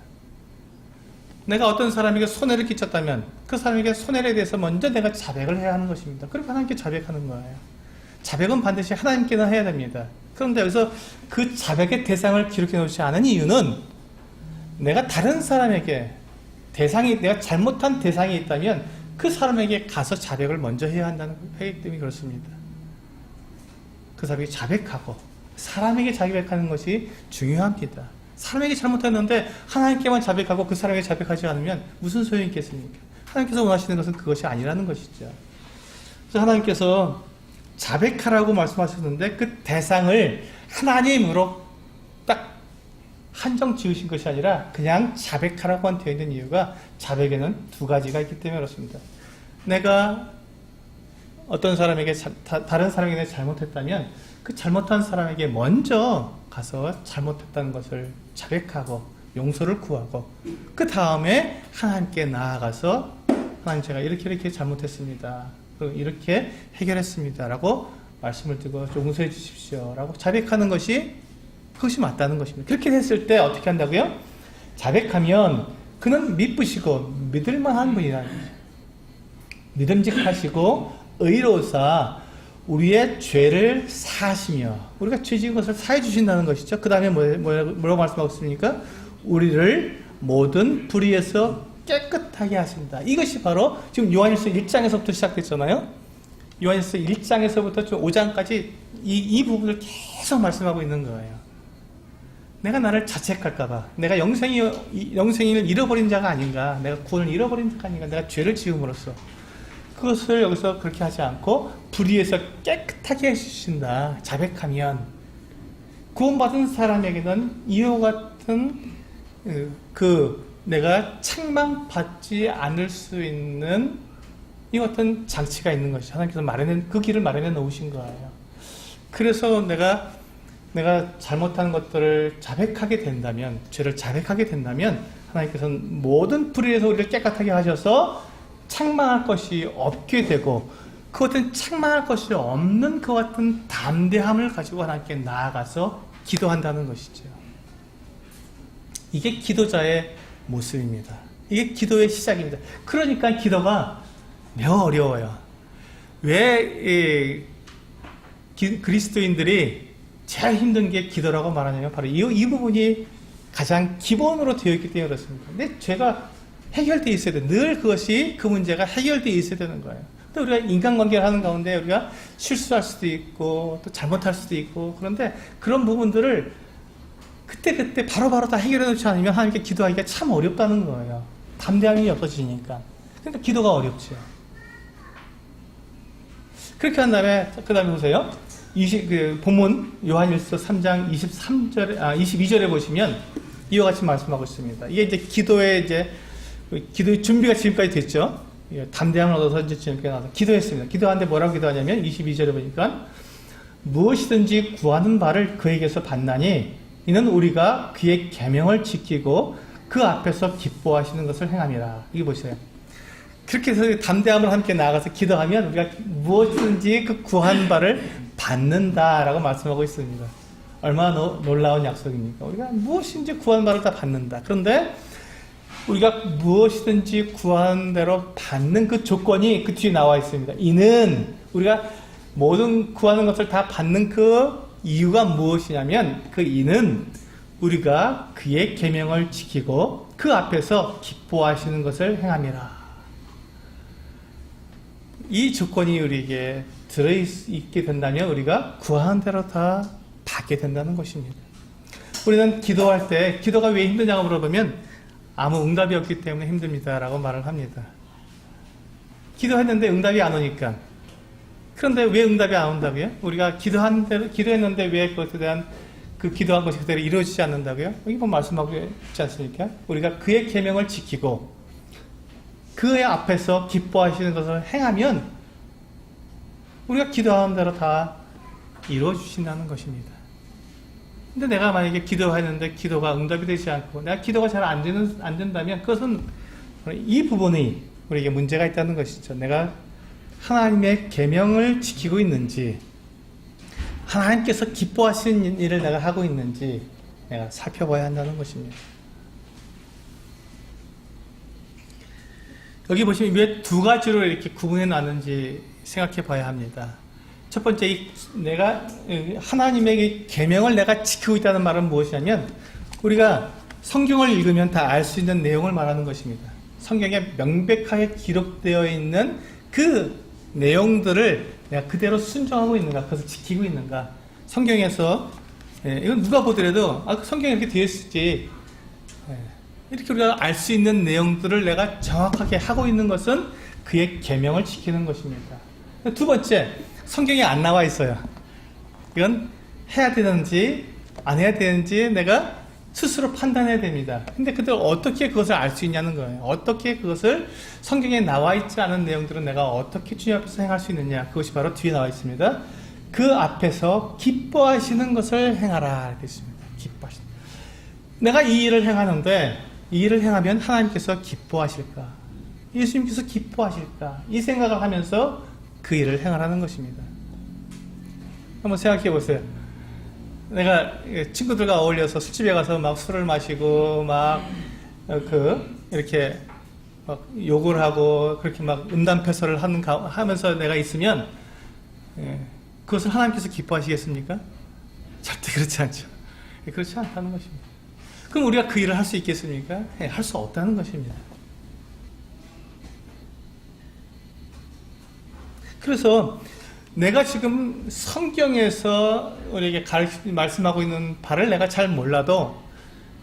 내가 어떤 사람에게 손해를 끼쳤다면 그 사람에게 손해에 대해서 먼저 내가 자백을 해야 하는 것입니다. 그리고 하나님께 자백하는 거예요. 자백은 반드시 하나님께나 해야 됩니다. 그런데 여기서 그 자백의 대상을 기록해 놓지 않은 이유는 내가 다른 사람에게 내가 잘못한 대상이 있다면 그 사람에게 가서 자백을 먼저 해야 한다는 거기 때문에 그렇습니다. 그 사람에게 자백하고 사람에게 자백하는 것이 중요합니다. 사람에게 잘못했는데 하나님께만 자백하고 그 사람에게 자백하지 않으면 무슨 소용이 있겠습니까? 하나님께서 원하시는 것은 그것이 아니라는 것이죠. 그래서 하나님께서 자백하라고 말씀하셨는데 그 대상을 하나님으로 딱 한정 지으신 것이 아니라 그냥 자백하라고 되어 있는 이유가 자백에는 두 가지가 있기 때문에 그렇습니다. 내가 어떤 사람에게 다른 사람에게 잘못했다면 그 잘못한 사람에게 먼저 가서 잘못했다는 것을 자백하고 용서를 구하고 그 다음에 하나님께 나아가서 하나님 제가 이렇게 잘못했습니다. 이렇게 해결했습니다. 라고 말씀을 드리고 용서해 주십시오. 라고 자백하는 것이 그것이 맞다는 것입니다. 그렇게 했을 때 어떻게 한다고요? 자백하면 그는 미쁘시고 믿을만한 분이라는 거죠. 믿음직하시고 의로우사 우리의 죄를 사하시며 우리가 죄 지은 것을 사해 주신다는 것이죠. 그 다음에 뭐라고 말씀하고 있습니까? 우리를 모든 불의에서 깨끗하게 하신다. 이것이 바로 지금 요한일서 1장에서부터 시작됐잖아요. 요한일서 1장에서부터 5장까지 이 부분을 계속 말씀하고 있는 거예요. 내가 나를 자책할까봐, 내가 영생을 잃어버린 자가 아닌가, 내가 구원을 잃어버린 자가 아닌가, 내가 죄를 지음으로써 그것을 여기서 그렇게 하지 않고 불의에서 깨끗하게 해주신다. 자백하면 구원받은 사람에게는 이와 같은 내가 책망받지 않을 수 있는 이 같은 장치가 있는 것이 하나님께서 그 길을 마련해 놓으신 거예요. 그래서 내가 내가 잘못한 것들을 자백하게 된다면, 죄를 자백하게 된다면 하나님께서는 모든 불의에서 우리를 깨끗하게 하셔서 책망할 것이 없게 되고, 그 같은 책망할 것이 없는 그 같은 담대함을 가지고 하나님께 나아가서 기도한다는 것이죠. 이게 기도자의 모습입니다. 이게 기도의 시작입니다. 그러니까 기도가 매우 어려워요. 왜 그리스도인들이 제일 힘든 게 기도라고 말하냐면 바로 이 부분이 가장 기본으로 되어 있기 때문에 그렇습니다. 근데 죄가 해결되어 있어야 돼. 늘 그것이, 그 문제가 해결되어 있어야 되는 거예요. 또 우리가 인간관계를 하는 가운데 우리가 실수할 수도 있고 또 잘못할 수도 있고, 그런데 그런 부분들을 그때 바로바로 다 해결해 놓지 않으면 하나님께 기도하기가 참 어렵다는 거예요. 담대함이 없어지니까. 그러니까 기도가 어렵죠. 그렇게 한 다음에 그 다음에 보세요. 본문 요한일서 3장 22절에 보시면 이와 같이 말씀하고 있습니다. 이게 이제 기도의 준비가 지금까지 됐죠. 담대함을 얻어서 이제 지금까지 나와서 기도했습니다. 기도하는데 뭐라고 기도하냐면 22절에 보니까 무엇이든지 구하는 바를 그에게서 받나니 이는 우리가 그의 계명을 지키고 그 앞에서 기뻐하시는 것을 행함이라. 이게 보세요. 그렇게 해서 담대함을 함께 나아가서 기도하면 우리가 무엇이든지 그 구한 바를 받는다라고 말씀하고 있습니다. 얼마나 놀라운 약속입니까? 우리가 무엇인지 구한 바를 다 받는다. 그런데 우리가 무엇이든지 구한 대로 받는 그 조건이 그 뒤에 나와 있습니다. 이는 우리가 모든 구하는 것을 다 받는 그 이유가 무엇이냐면, 그 이는 우리가 그의 계명을 지키고 그 앞에서 기뻐하시는 것을 행함이라. 이 조건이 우리에게 들어있게 된다면 우리가 구하는 대로 다 받게 된다는 것입니다. 우리는 기도할 때 기도가 왜 힘드냐고 물어보면 아무 응답이 없기 때문에 힘듭니다 라고 말을 합니다. 기도했는데 응답이 안 오니까. 그런데 왜 응답이 안 온다고요? 우리가 기도했는데 왜 그것에 대한 그 기도한 것이 그대로 이루어지지 않는다고요? 여기 보면 말씀하고 있지 않습니까? 우리가 그의 계명을 지키고 그의 앞에서 기뻐하시는 것을 행하면 우리가 기도하는 대로 다 이루어주신다는 것입니다. 근데 내가 만약에 기도했는데 기도가 응답이 되지 않고 내가 기도가 잘 안 된다면 그것은 이 부분이 우리에게 문제가 있다는 것이죠. 내가 하나님의 계명을 지키고 있는지, 하나님께서 기뻐하시는 일을 내가 하고 있는지 내가 살펴봐야 한다는 것입니다. 여기 보시면 왜 두 가지로 이렇게 구분해 놨는지 생각해 봐야 합니다. 첫 번째, 내가 하나님의 계명을 내가 지키고 있다는 말은 무엇이냐면 우리가 성경을 읽으면 다 알 수 있는 내용을 말하는 것입니다. 성경에 명백하게 기록되어 있는 그 내용들을 내가 그대로 순종하고 있는가, 그것을 지키고 있는가. 성경에서 이건 누가 보더라도 성경에 이렇게 되어 있을지 이렇게 우리가 알 수 있는 내용들을 내가 정확하게 하고 있는 것은 그의 계명을 지키는 것입니다. 두 번째, 성경에 안 나와 있어요. 이건 해야 되는지 안 해야 되는지 내가 스스로 판단해야 됩니다. 근데 그들 어떻게 그것을 알 수 있냐는 거예요. 어떻게 그것을 성경에 나와 있지 않은 내용들은 내가 어떻게 주님 앞에서 행할 수 있느냐. 그것이 바로 뒤에 나와 있습니다. 그 앞에서 기뻐하시는 것을 행하라 이렇게 있습니다. 기뻐하시는. 내가 이 일을 행하는데 이 일을 행하면 하나님께서 기뻐하실까? 예수님께서 기뻐하실까? 이 생각을 하면서 그 일을 행하라는 것입니다. 한번 생각해 보세요. 내가 친구들과 어울려서 술집에 가서 막 술을 마시고 이렇게 막 욕을 하고 그렇게 막 음담패설을 하면서 내가 있으면 그것을 하나님께서 기뻐하시겠습니까? 절대 그렇지 않죠. 그렇지 않다는 것입니다. 그럼 우리가 그 일을 할 수 있겠습니까? 할 수 없다는 것입니다. 그래서 내가 지금 성경에서 우리에게 말씀하고 있는 바를 내가 잘 몰라도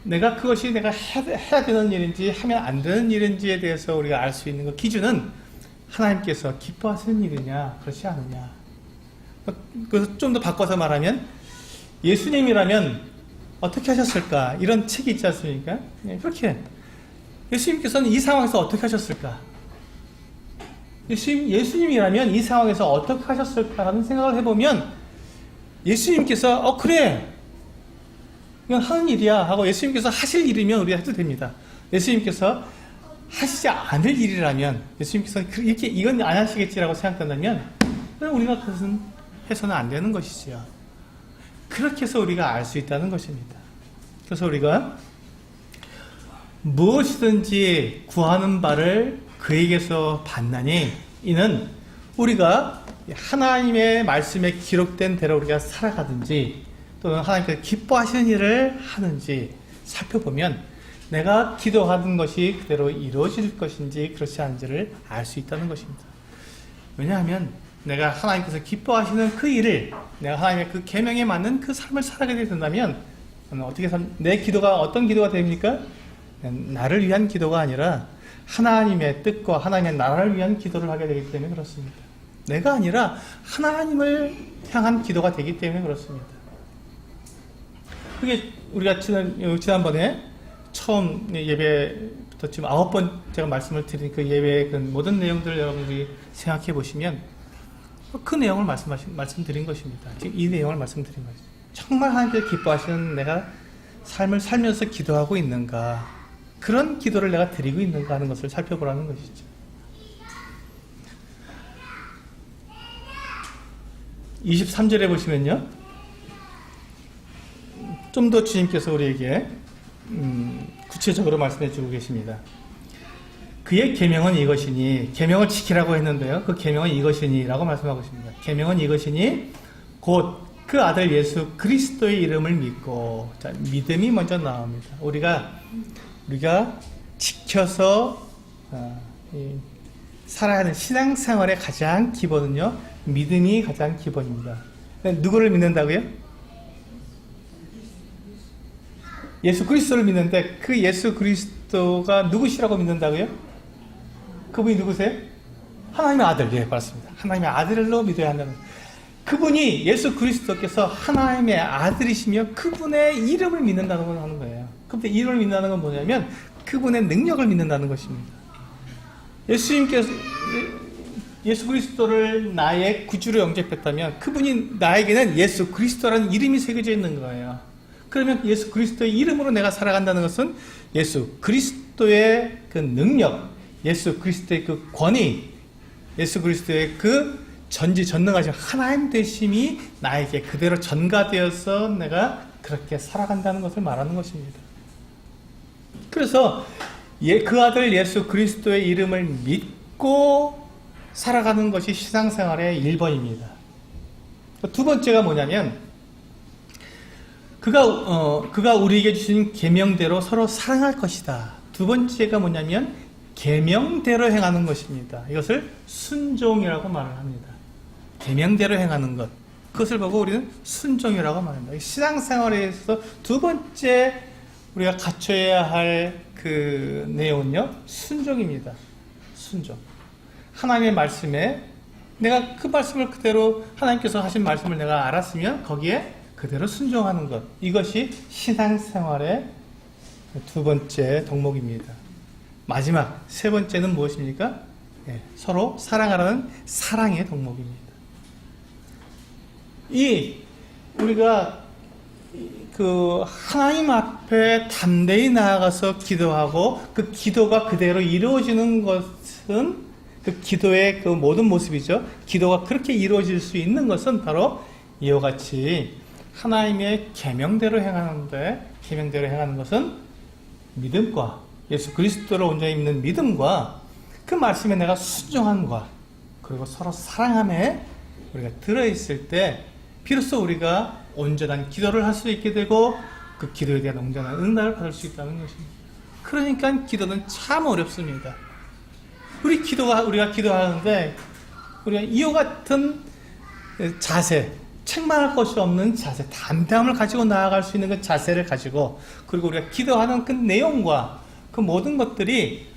내가 그것이 내가 해야 되는 일인지 하면 안 되는 일인지에 대해서 우리가 알 수 있는 그 기준은 하나님께서 기뻐하시는 일이냐 그렇지 않느냐. 그래서 좀 더 바꿔서 말하면 예수님이라면 어떻게 하셨을까, 이런 책이 있지 않습니까? 그렇게 예수님께서는 이 상황에서 어떻게 하셨을까, 예수님이라면 이 상황에서 어떻게 하셨을까라는 생각을 해보면 예수님께서 그래 이건 하는 일이야 하고 예수님께서 하실 일이면 우리가 해도 됩니다. 예수님께서 하시지 않을 일이라면, 예수님께서 이렇게 이건 안 하시겠지라고 생각한다면 우리가 그것은 해서는 안 되는 것이지요. 그렇게 해서 우리가 알 수 있다는 것입니다. 그래서 우리가 무엇이든지 구하는 바를 그에게서 받나니, 이는 우리가 하나님의 말씀에 기록된 대로 우리가 살아가든지 또는 하나님께서 기뻐하시는 일을 하는지 살펴보면 내가 기도하는 것이 그대로 이루어질 것인지 그렇지 않은지를 알 수 있다는 것입니다. 왜냐하면 내가 하나님께서 기뻐하시는 그 일을, 내가 하나님의 그 계명에 맞는 그 삶을 살아가게 된다면 어떻게 내 기도가 어떤 기도가 됩니까? 나를 위한 기도가 아니라 하나님의 뜻과 하나님의 나라를 위한 기도를 하게 되기 때문에 그렇습니다. 내가 아니라 하나님을 향한 기도가 되기 때문에 그렇습니다. 그게 우리가 지난번에 처음 예배부터 지금 9번 제가 말씀을 드린 그 예배의 그 모든 내용들을 여러분들이 생각해 보시면 그 내용을 말씀드린 것입니다. 지금 이 내용을 말씀드린 거죠. 정말 하나님께서 기뻐하시는 내가 삶을 살면서 기도하고 있는가, 그런 기도를 내가 드리고 있는가 하는 것을 살펴보라는 것이죠. 23절에 보시면요, 좀 더 주님께서 우리에게 구체적으로 말씀해 주고 계십니다. 그의 계명은 이것이니, 계명을 지키라고 했는데요, 그 계명은 이것이니 라고 말씀하고 있습니다. 계명은 이것이니 곧 그 아들 예수 그리스도의 이름을 믿고. 자, 믿음이 먼저 나옵니다. 우리가 지켜서 살아야 하는 신앙생활의 가장 기본은요, 믿음이 가장 기본입니다. 누구를 믿는다고요? 예수 그리스도를 믿는데 그 예수 그리스도가 누구시라고 믿는다고요? 그분이 누구세요? 하나님의 아들. 예, 맞습니다. 하나님의 아들로 믿어야 한다는, 그분이 예수 그리스도께서 하나님의 아들이시며 그분의 이름을 믿는다는 걸 하는 거예요. 그분의 이름을 믿는다는 건 뭐냐면 그분의 능력을 믿는다는 것입니다. 예수님께서 예수 그리스도를 나의 구주로 영접했다면 그분이 나에게는 예수 그리스도라는 이름이 새겨져 있는 거예요. 그러면 예수 그리스도의 이름으로 내가 살아간다는 것은 예수 그리스도의 그 능력, 예수 그리스도의 그 권위, 예수 그리스도의 그 전지전능하신 하나님 되심이 나에게 그대로 전가되어서 내가 그렇게 살아간다는 것을 말하는 것입니다. 그래서 그 아들 예수 그리스도의 이름을 믿고 살아가는 것이 신앙생활의 1번입니다. 두 번째가 뭐냐면 그가 우리에게 주신 계명대로 서로 사랑할 것이다. 두 번째가 뭐냐면 계명대로 행하는 것입니다. 이것을 순종이라고 말을 합니다. 계명대로 행하는 것, 그것을 보고 우리는 순종이라고 말합니다. 신앙생활에 있어서 두 번째 우리가 갖춰야 할 그 내용은요, 순종입니다. 순종. 하나님의 말씀에 내가 그 말씀을 그대로, 하나님께서 하신 말씀을 내가 알았으면 거기에 그대로 순종하는 것, 이것이 신앙생활의 두 번째 덕목입니다. 마지막 세 번째는 무엇입니까? 네, 서로 사랑하라는 사랑의 덕목입니다. 우리가 그 하나님 앞에 담대히 나아가서 기도하고 그 기도가 그대로 이루어지는 것은 그 기도의 그 모든 모습이죠. 기도가 그렇게 이루어질 수 있는 것은 바로 이와 같이 하나님의 계명대로 행하는데, 계명대로 행하는 것은 믿음과 예수 그리스도를 온전히 믿는 믿음과 그 말씀에 내가 순종함과 그리고 서로 사랑함에 우리가 들어있을 때 비로소 우리가 온전한 기도를 할 수 있게 되고 그 기도에 대한 온전한 응답을 받을 수 있다는 것입니다. 그러니까 기도는 참 어렵습니다. 우리가 기도하는데 우리가 이와 같은 자세, 책망할 것이 없는 자세, 담대함을 가지고 나아갈 수 있는 그 자세를 가지고, 그리고 우리가 기도하는 그 내용과 그 모든 것들이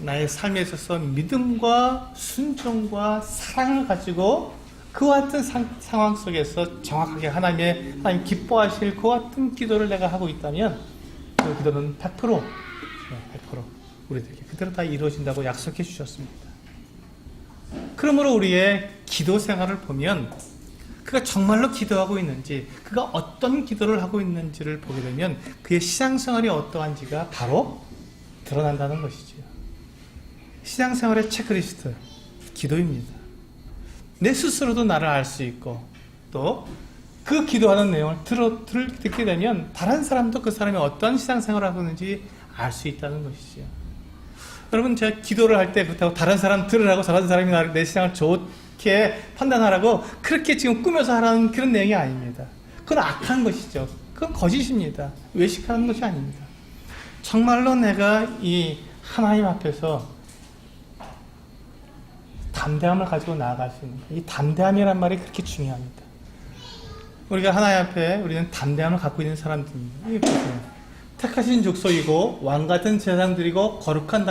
나의 삶에 있어서 믿음과 순종과 사랑을 가지고 그와 같은 상황 속에서 정확하게 하나님 기뻐하실 그와 같은 기도를 내가 하고 있다면 그 기도는 100% 우리들에게 그대로 다 이루어진다고 약속해 주셨습니다. 그러므로 우리의 기도 생활을 보면 그가 정말로 기도하고 있는지, 그가 어떤 기도를 하고 있는지를 보게 되면 그의 신앙생활이 어떠한지가 바로 드러난다는 것이죠. 신앙생활의 체크리스트, 기도입니다. 내 스스로도 나를 알 수 있고, 또 그 기도하는 내용을 듣게 되면 다른 사람도 그 사람이 어떤 신앙생활을 하고 있는지 알 수 있다는 것이죠. 여러분, 제가 기도를 할 때 그렇다고 다른 사람 들으라고, 다른 사람이 내 신앙을 좋게 판단하라고 그렇게 지금 꾸며서 하라는 그런 내용이 아닙니다. 그건 악한 것이죠. 그건 거짓입니다. 외식하는 것이 아닙니다. 정말로 내가 이 하나님 앞에서 담대함을 가지고 나아갈 수 있는, 이 담대함이란 말이 그렇게 중요합니다. 우리가 하나님 앞에 우리는 담대함을 갖고 있는 사람들입니다. 이게 보세요. 택하신 족속이고 왕같은 제사장들이고 거룩한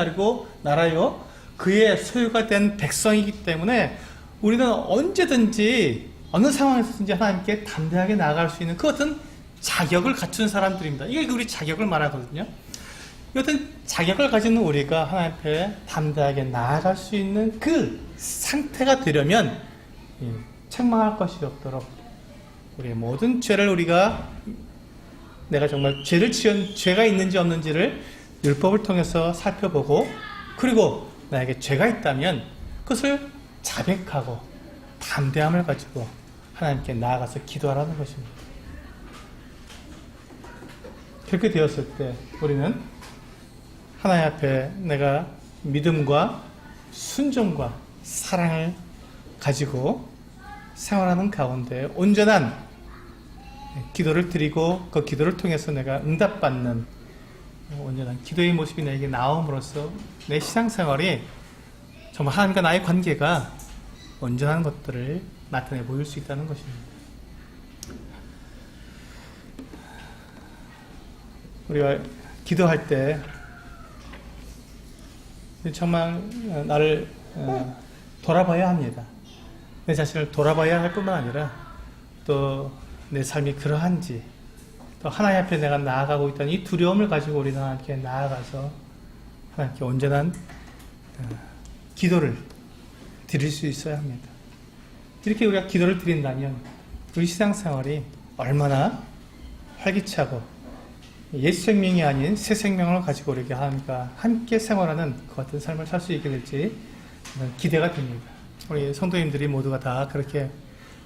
나라요 그의 소유가 된 백성이기 때문에 우리는 언제든지 어느 상황에서든지 하나님께 담대하게 나아갈 수 있는 그 어떤 자격을 갖춘 사람들입니다. 이게 우리 자격을 말하거든요. 이 어떤 자격을 가진 우리가 하나님 앞에 담대하게 나아갈 수 있는 그 상태가 되려면 책망할 것이 없도록 우리의 모든 죄를 내가 정말 죄를 지은 죄가 있는지 없는지를 율법을 통해서 살펴보고, 그리고 나에게 죄가 있다면 그것을 자백하고 담대함을 가지고 하나님께 나아가서 기도하라는 것입니다. 그렇게 되었을 때 우리는 하나님 앞에 내가 믿음과 순종과 사랑을 가지고 생활하는 가운데 온전한 기도를 드리고 그 기도를 통해서 내가 응답받는 온전한 기도의 모습이 내게 나옴으로써 내 신앙생활이 정말 하나님과 나의 관계가 온전한 것들을 나타내 보일 수 있다는 것입니다. 우리가 기도할 때 정말 나를 돌아봐야 합니다. 내 자신을 돌아봐야 할 뿐만 아니라 또 내 삶이 그러한지, 또 하나님 앞에 내가 나아가고 있다는 이 두려움을 가지고 우리는 하나님께 나아가서 하나님께 온전한 기도를 드릴 수 있어야 합니다. 이렇게 우리가 기도를 드린다면 우리 신앙생활이 얼마나 활기차고 옛 생명이 아닌 새 생명을 가지고 우리가 하나님과 함께 생활하는 그 같은 삶을 살 수 있게 될지 기대가 됩니다. 우리 성도님들이 모두가 다 그렇게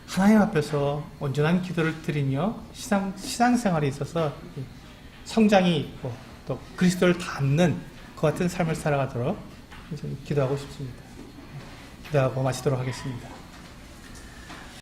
하나님 앞에서 온전한 기도를 드리며 신앙생활에 있어서 성장이 있고 또 그리스도를 닮는 그 같은 삶을 살아가도록 기도하고 싶습니다. 기도하고 마치도록 하겠습니다.